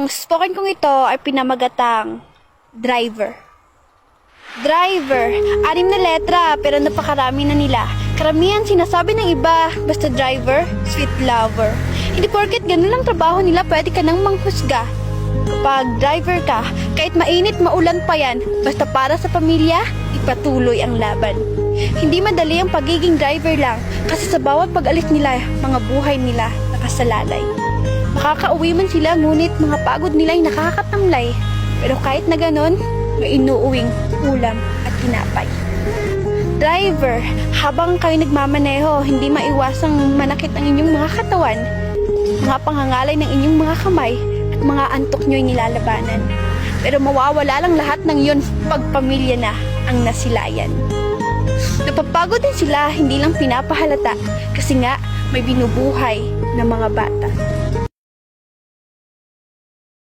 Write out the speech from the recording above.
Ang spoken kong ito ay pinamagatang driver. Driver, 6 na letra pero napakarami na nila. Karamihan sinasabi ng iba, basta driver, sweet lover. Hindi porket ganun lang trabaho nila, pwede ka nang manghusga. Kapag driver ka, kahit mainit maulan pa yan, basta para sa pamilya, ipatuloy ang laban. Hindi madali ang pagiging driver lang, kasi sa bawat pag-alis nila, mga buhay nila nakasalalay. Makakauwi man sila, ngunit mga pagod nila ay nakakatamlay. Pero kahit na ganon, may inuuwing ulam at tinapay. Driver, habang kayo nagmamaneho, hindi maiwasang manakit ang inyong mga katawan, mga pangangalay ng inyong mga kamay, at mga antok nyo'y nilalabanan. Pero mawawala lang lahat ng yun pag pamilya na ang nasilayan. Napapagod din sila, hindi lang pinapahalata, kasi nga may binubuhay na mga bata.